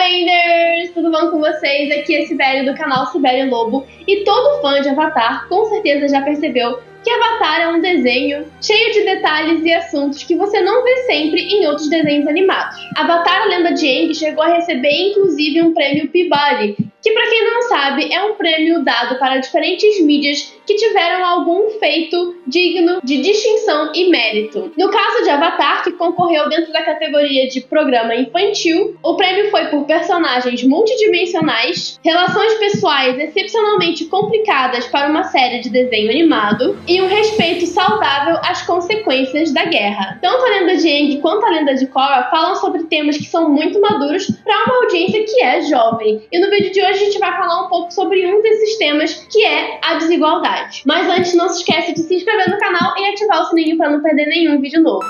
Benders! Tudo bom com vocês? Aqui é Sibeli do canal Sibeli Lobo e todo fã de Avatar com certeza já percebeu que Avatar é um desenho cheio de detalhes e assuntos que você não vê sempre em outros desenhos animados. Avatar, a Lenda de Aang chegou a receber inclusive um prêmio Peabody, que pra quem não sabe é um prêmio dado para diferentes mídias que tiveram algum feito digno de distinção e mérito. No caso de Avatar, que concorreu dentro da categoria de programa infantil, o prêmio foi por personagens multidimensionais, relações pessoais excepcionalmente complicadas para uma série de desenho animado e um respeito saudável às consequências da guerra. Tanto a Lenda de Aang quanto a Lenda de Korra falam sobre temas que são muito maduros para uma audiência que é jovem. E no vídeo de hoje a gente vai falar um pouco sobre um desses temas, que é a desigualdade. Mas antes, não se esquece de se inscrever no canal e ativar o sininho para não perder nenhum vídeo novo.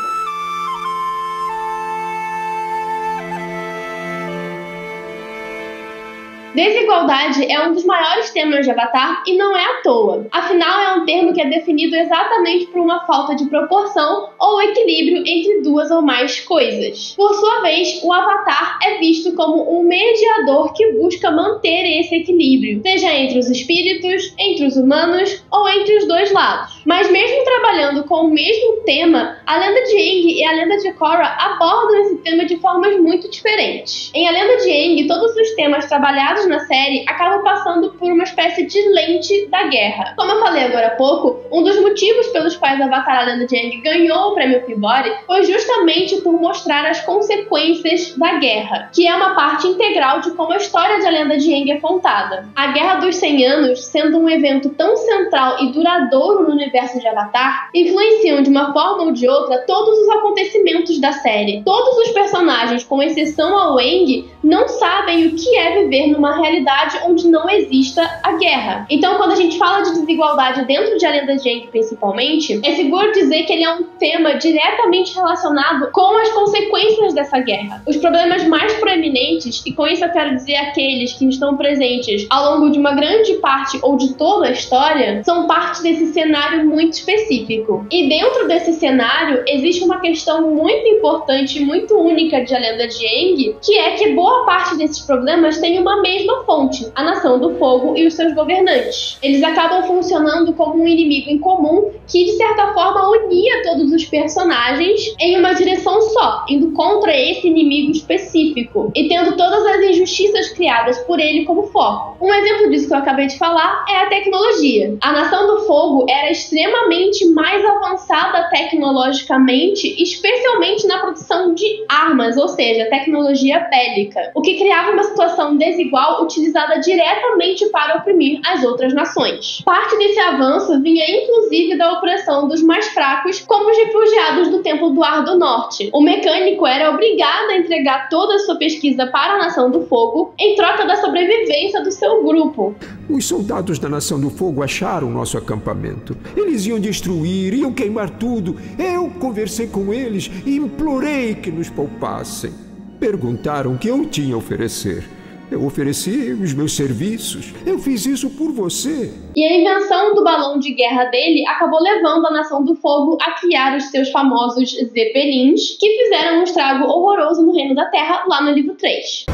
Desigualdade é um dos maiores temas de Avatar e não é à toa. Afinal, é um termo que é definido exatamente por uma falta de proporção ou equilíbrio entre duas ou mais coisas. Por sua vez, o Avatar é visto como um mediador que busca manter esse equilíbrio, seja entre os espíritos, entre os humanos ou entre os dois lados. Mas mesmo trabalhando com o mesmo tema, a Lenda de Aang e a Lenda de Korra abordam esse tema de formas muito diferentes. Em A Lenda de Aang, todos os temas trabalhados na série acabam passando por uma espécie de lente da guerra. Como eu falei agora há pouco, um dos motivos pelos quais Avatar: A Lenda de Aang ganhou o prêmio Peabody foi justamente por mostrar as consequências da guerra, que é uma parte integral de como a história de A Lenda de Aang é contada. A Guerra dos 100 Anos, sendo um evento tão central e duradouro no universo de Avatar, influenciam de uma forma ou de outra todos os acontecimentos da série. Todos os personagens, com exceção ao Aang, não sabem o que é viver numa realidade onde não exista a guerra. Então, quando a gente fala de desigualdade dentro de A Lenda de Aang principalmente, é seguro dizer que ele é um tema diretamente relacionado com as consequências dessa guerra. Os problemas mais proeminentes, e com isso eu quero dizer aqueles que estão presentes ao longo de uma grande parte ou de toda a história, são parte desse cenário muito específico. E dentro desse cenário existe uma questão muito importante e muito única de A Lenda de Aang, que é que boa parte desses problemas tem uma mesma fonte, a Nação do Fogo e os seus governantes. Eles acabam funcionando como um inimigo em comum que, de certa forma, unia todos os personagens em uma direção só, indo contra esse inimigo específico e tendo todas as injustiças criadas por ele como foco. Um exemplo disso que eu acabei de falar é a tecnologia. A Nação do Fogo era extremamente mais avançada tecnologicamente, especialmente na produção de armas, ou seja, tecnologia bélica, o que criava uma situação desigual utilizada diretamente para oprimir as outras nações. Parte desse avanço vinha inclusive da opressão dos mais fracos, como os refugiados do Templo do Ar do Norte. O mecânico era obrigado a entregar toda a sua pesquisa para a Nação do Fogo em troca da sobrevivência do seu grupo. Os soldados da Nação do Fogo acharam nosso acampamento. Eles iam destruir, iam queimar tudo. Eu conversei com eles e implorei que nos poupassem. Perguntaram o que eu tinha a oferecer. Eu ofereci os meus serviços. Eu fiz isso por você. E a invenção do balão de guerra dele acabou levando a Nação do Fogo a criar os seus famosos Zeppelins, que fizeram um estrago horroroso no Reino da Terra, lá no livro 3.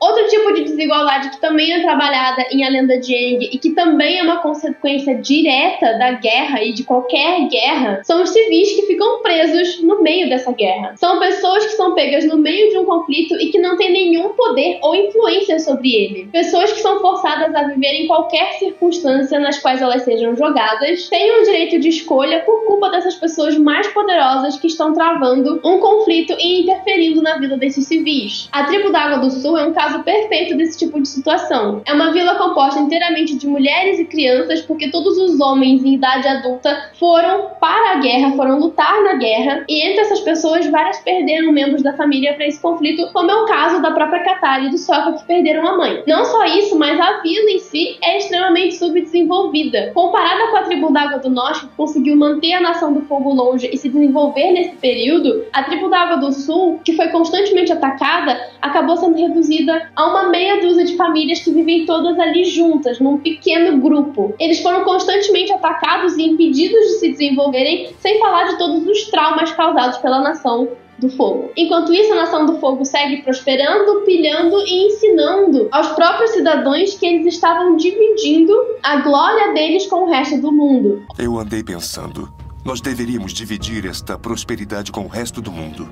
Outro tipo de desigualdade que também é trabalhada em A Lenda de Aang e que também é uma consequência direta da guerra e de qualquer guerra são os civis que ficam presos no meio dessa guerra. São pessoas que são pegas no meio de um conflito e que não têm nenhum poder ou influência sobre ele. Pessoas que são forçadas a viver em qualquer circunstância nas quais elas sejam jogadas, têm o direito de escolha por culpa dessas pessoas mais poderosas que estão travando um conflito e interferindo na vida desses civis. A tribo da Água do Sul é um caso perfeito desse tipo de situação. É uma vila composta inteiramente de mulheres e crianças, porque todos os homens em idade adulta foram para a guerra, foram lutar na guerra, e entre essas pessoas várias perderam membros da família para esse conflito, como é o caso da própria Katara e do Sokka, que perderam a mãe. Não só isso, mas a vila em si é extremamente subdesenvolvida. Comparada com a tribo da Água do Norte, que conseguiu manter a Nação do Fogo longe e se desenvolver nesse período, a tribo da Água do Sul, que foi constantemente atacada, acabou sendo reduzida a uma meia dúzia de famílias que vivem todas ali juntas, num pequeno grupo. Eles foram constantemente atacados e impedidos de se desenvolverem, sem falar de todos os traumas causados pela Nação do Fogo. Enquanto isso, a Nação do Fogo segue prosperando, pilhando e ensinando aos próprios cidadãos que eles estavam dividindo a glória deles com o resto do mundo. Eu andei pensando, nós deveríamos dividir esta prosperidade com o resto do mundo.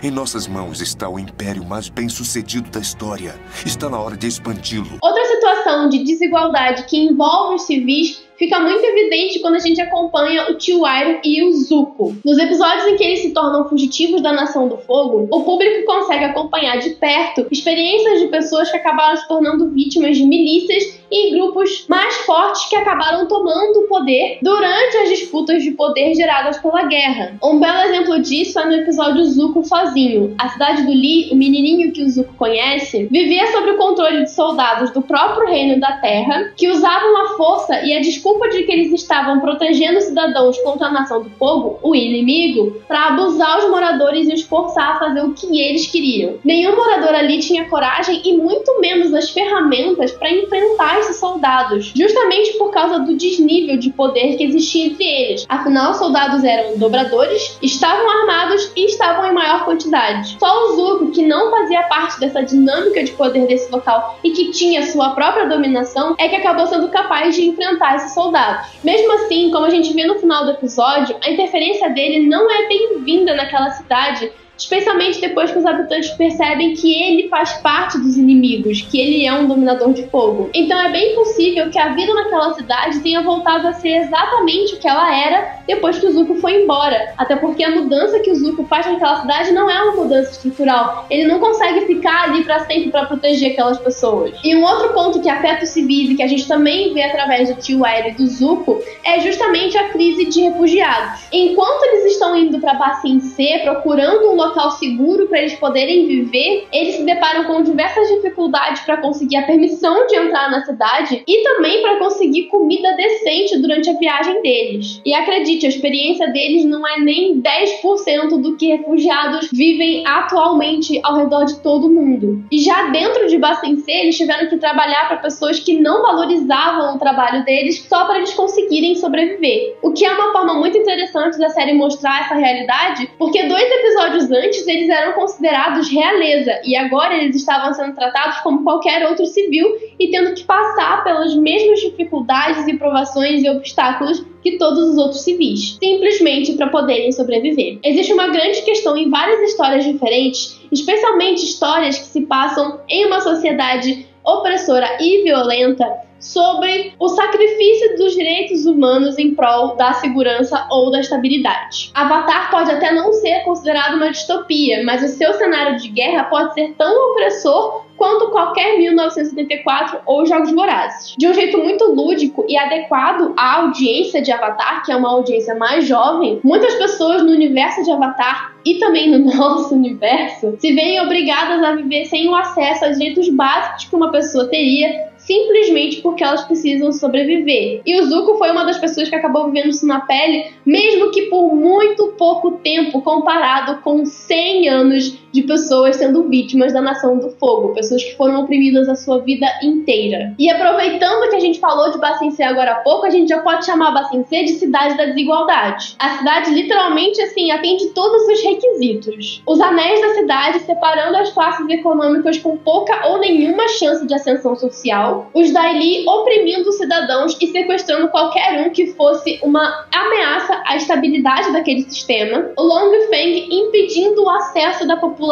Em nossas mãos está o império mais bem-sucedido da história. Está na hora de expandi-lo. Outra situação de desigualdade que envolve os civis fica muito evidente quando a gente acompanha o tio Iroh e o Zuko. Nos episódios em que eles se tornam fugitivos da Nação do Fogo, o público consegue acompanhar de perto experiências de pessoas que acabaram se tornando vítimas de milícias e grupos mais fortes que acabaram tomando o poder durante as disputas de poder geradas pela guerra. Um belo exemplo disso é no episódio Zuko Sozinho. A cidade do Lee, o menininho que o Zuko conhece, vivia sob o controle de soldados do próprio Reino da Terra que usavam a força e a desculpa de que eles estavam protegendo os cidadãos contra a Nação do Fogo, o inimigo, para abusar os moradores e os forçar a fazer o que eles queriam. Nenhum morador ali tinha coragem e muito menos as ferramentas para enfrentar esses soldados, justamente por causa do desnível de poder que existia entre eles. Afinal, os soldados eram dobradores, estavam armados e estavam em maior quantidade. Só o Zuko, que não fazia parte dessa dinâmica de poder desse local e que tinha sua própria dominação, é que acabou sendo capaz de enfrentar esses soldados. Mesmo assim, como a gente vê no final do episódio, a interferência dele não é bem-vinda naquela cidade, especialmente depois que os habitantes percebem que ele faz parte dos inimigos, que ele é um dominador de fogo. Então é bem possível que a vida naquela cidade tenha voltado a ser exatamente o que ela era depois que o Zuko foi embora. Até porque a mudança que o Zuko faz naquela cidade não é uma mudança estrutural. Ele não consegue ficar ali pra sempre pra proteger aquelas pessoas. E um outro ponto que afeta os civis e que a gente também vê através do tio Iroh e do Zuko é justamente a crise de refugiados. Enquanto eles estão indo pra Ba Sing Se, procurando um local seguro para eles poderem viver, eles se deparam com diversas dificuldades para conseguir a permissão de entrar na cidade e também para conseguir comida decente durante a viagem deles. E acredite, a experiência deles não é nem 10% do que refugiados vivem atualmente ao redor de todo o mundo. E já dentro de Ba Sing Se, eles tiveram que trabalhar para pessoas que não valorizavam o trabalho deles só para eles conseguirem sobreviver. O que é uma forma muito interessante da série mostrar essa realidade, porque 2 episódios antes eles eram considerados realeza e agora eles estavam sendo tratados como qualquer outro civil e tendo que passar pelas mesmas dificuldades e provações e obstáculos que todos os outros civis, simplesmente para poderem sobreviver. Existe uma grande questão em várias histórias diferentes, especialmente histórias que se passam em uma sociedade opressora e violenta, sobre o sacrifício dos direitos humanos em prol da segurança ou da estabilidade. Avatar pode até não ser considerado uma distopia, mas o seu cenário de guerra pode ser tão opressor quanto qualquer 1974 ou Jogos Vorazes. De um jeito muito lúdico e adequado à audiência de Avatar, que é uma audiência mais jovem, muitas pessoas no universo de Avatar e também no nosso universo se veem obrigadas a viver sem o acesso aos direitos básicos que uma pessoa teria simplesmente porque elas precisam sobreviver. E o Zuko foi uma das pessoas que acabou vivendo isso na pele, mesmo que por muito pouco tempo, comparado com 100 anos de pessoas sendo vítimas da Nação do Fogo, pessoas que foram oprimidas a sua vida inteira. E aproveitando que a gente falou de Ba Sing Se agora há pouco, a gente já pode chamar Ba Sing Se de cidade da desigualdade. A cidade literalmente, atende todos os requisitos. Os anéis da cidade separando as classes econômicas com pouca ou nenhuma chance de ascensão social, os Dai Li oprimindo os cidadãos e sequestrando qualquer um que fosse uma ameaça à estabilidade daquele sistema, o Long Feng impedindo o acesso da população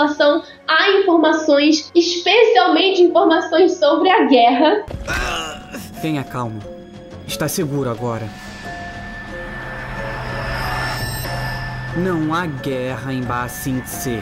a informações, especialmente informações sobre a guerra. Tenha calma. Está seguro agora. Não há guerra em Ba Sing Se.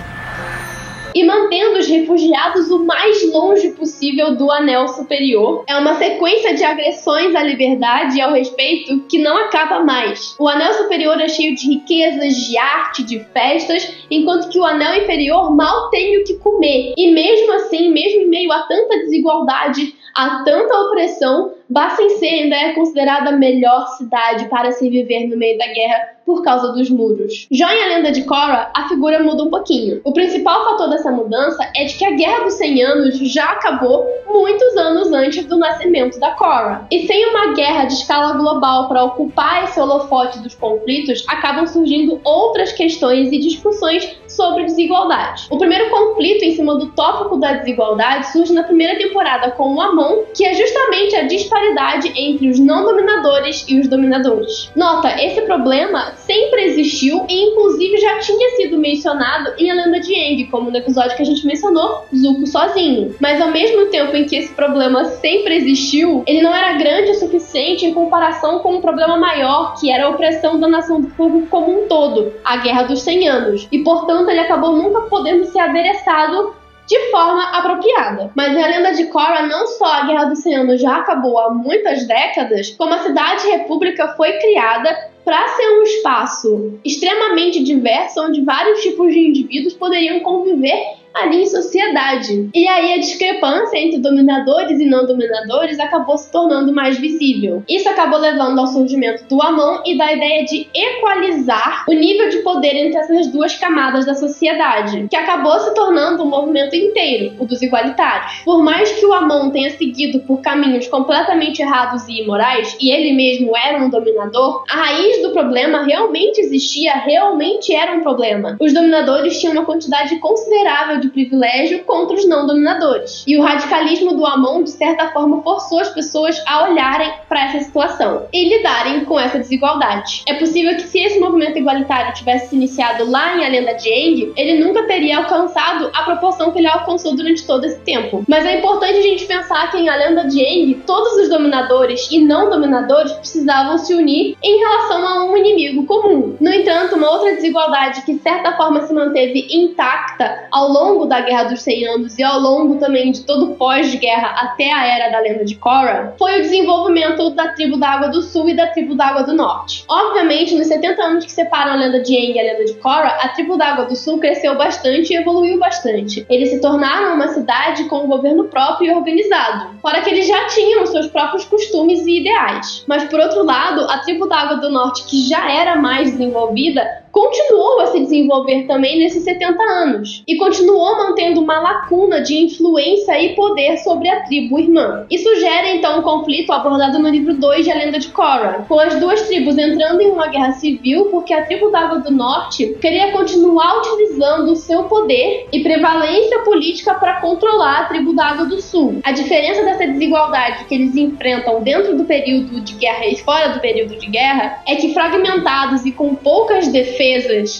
E mantendo os refugiados o mais longe possível do Anel Superior. É uma sequência de agressões à liberdade e ao respeito que não acaba mais. O Anel Superior é cheio de riquezas, de arte, de festas, enquanto que o Anel Inferior mal tem o que comer. E mesmo assim, mesmo em meio a tanta desigualdade, a tanta opressão, Ba Sing Se ainda é considerada a melhor cidade para se viver no meio da guerra por causa dos muros. Já em A Lenda de Korra, a figura muda um pouquinho. O principal fator dessa mudança é de que a Guerra dos 100 Anos já acabou muitos anos antes do nascimento da Korra. E sem uma guerra de escala global para ocupar esse holofote dos conflitos, acabam surgindo outras questões e discussões sobre desigualdade. O primeiro conflito em cima do tópico da desigualdade surge na primeira temporada com o Amon, que é justamente a disparidade entre os não dominadores e os dominadores. Nota, esse problema sempre existiu e inclusive já tinha sido mencionado em A Lenda de Aang, como no episódio que a gente mencionou, Zuko sozinho. Mas ao mesmo tempo em que esse problema sempre existiu, ele não era grande o suficiente em comparação com um problema maior, que era a opressão da Nação do Fogo como um todo, a Guerra dos 100 Anos. E portanto ele acabou nunca podendo ser adereçado de forma apropriada. Mas em A Lenda de Korra, não só a Guerra dos 100 Anos já acabou há muitas décadas, como a Cidade-República foi criada para ser um espaço extremamente diverso, onde vários tipos de indivíduos poderiam conviver ali em sociedade. E aí a discrepância entre dominadores e não dominadores acabou se tornando mais visível. Isso acabou levando ao surgimento do Amon e da ideia de equalizar o nível de poder entre essas duas camadas da sociedade, que acabou se tornando um movimento inteiro, o dos igualitários. Por mais que o Amon tenha seguido por caminhos completamente errados e imorais, e ele mesmo era um dominador, a raiz do problema realmente existia, realmente era um problema. Os dominadores tinham uma quantidade considerável de privilégio contra os não dominadores. E o radicalismo do Amon, de certa forma, forçou as pessoas a olharem para essa situação e lidarem com essa desigualdade. É possível que, se esse movimento igualitário tivesse se iniciado lá em A Lenda de Aang, ele nunca teria alcançado a proporção que ele alcançou durante todo esse tempo. Mas é importante a gente pensar que em A Lenda de Aang, todos os dominadores e não dominadores precisavam se unir em relação a um inimigo comum. No entanto, uma outra desigualdade que, de certa forma, se manteve intacta ao longo da Guerra dos 100 Anos e ao longo também de todo o pós-guerra até a Era da Lenda de Korra, foi o desenvolvimento da tribo da Água do Sul e da tribo da Água do Norte. Obviamente, nos 70 anos que separam a Lenda de Aang e a Lenda de Korra, a tribo da Água do Sul cresceu bastante e evoluiu bastante. Eles se tornaram uma cidade com um governo próprio e organizado, fora que eles já tinham seus próprios costumes e ideais. Mas, por outro lado, a tribo da Água do Norte, que já era mais desenvolvida, continuou a se desenvolver também nesses 70 anos e continuou mantendo uma lacuna de influência e poder sobre a tribo irmã. Isso gera então um conflito abordado no livro 2 de A Lenda de Korra, com as duas tribos entrando em uma guerra civil porque a tribo da Água do Norte queria continuar utilizando o seu poder e prevalência política para controlar a tribo da Água do Sul. A diferença dessa desigualdade que eles enfrentam dentro do período de guerra e fora do período de guerra é que, fragmentados e com poucas defesas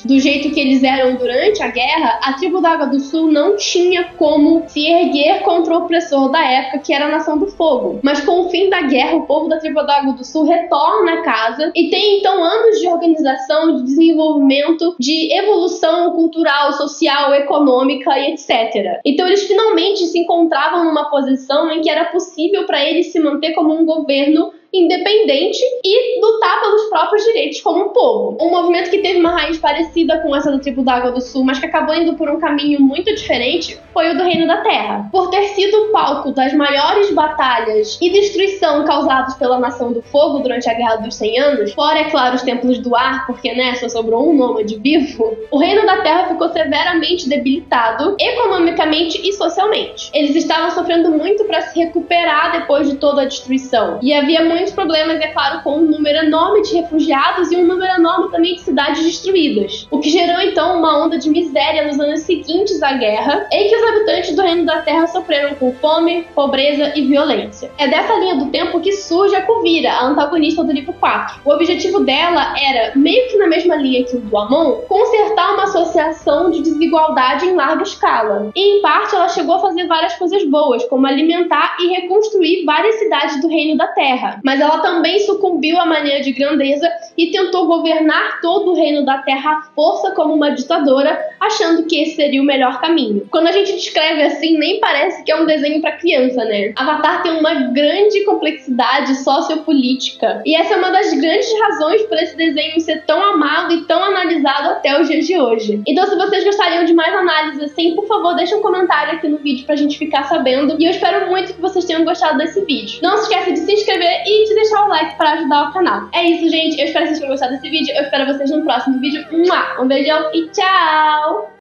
do jeito que eles eram durante a guerra, a tribo da Água do Sul não tinha como se erguer contra o opressor da época, que era a Nação do Fogo. Mas com o fim da guerra, o povo da tribo da Água do Sul retorna a casa e tem então anos de organização, de desenvolvimento, de evolução cultural, social, econômica e etc. Então eles finalmente se encontravam numa posição em que era possível para eles se manter como um governo independente e lutar pelos próprios direitos como um povo. Um movimento que teve uma raiz parecida com essa da tribo da Água do Sul, mas que acabou indo por um caminho muito diferente, foi o do Reino da Terra. Por ter sido o palco das maiores batalhas e destruição causadas pela Nação do Fogo durante a Guerra dos 100 Anos, fora, é claro, os Templos do Ar, porque, só sobrou um nômade vivo, o Reino da Terra ficou severamente debilitado economicamente e socialmente. Eles estavam sofrendo muito para se recuperar depois de toda a destruição. E havia muitos problemas, é claro, com um número enorme de refugiados e um número enorme também de cidades destruídas. O que gerou, então, uma onda de miséria nos anos seguintes à guerra, em que os habitantes do Reino da Terra sofreram com fome, pobreza e violência. É dessa linha do tempo que surge a Kuvira, a antagonista do livro 4. O objetivo dela era, meio que na mesma linha que o do Amon, consertar uma associação de desigualdade em larga escala. E, em parte, ela chegou a fazer várias coisas boas, como alimentar e reconstruir várias cidades do Reino da Terra. Mas ela também sucumbiu à mania de grandeza princesa e tentou governar todo o reino da Terra à força como uma ditadora, achando que esse seria o melhor caminho. Quando a gente descreve assim, nem parece que é um desenho para criança, né? Avatar tem uma grande complexidade sociopolítica, e essa é uma das grandes razões por esse desenho ser tão amado e tão analisado até os dias de hoje. Então, se vocês gostariam de mais análises assim, por favor, deixa um comentário aqui no vídeo pra gente ficar sabendo, e eu espero muito que vocês tenham gostado desse vídeo. Não se esqueça de se inscrever e de deixar o like para ajudar o canal. É isso, gente. Eu espero que vocês tenham gostado desse vídeo. Eu espero vocês no próximo vídeo. Um beijão e tchau!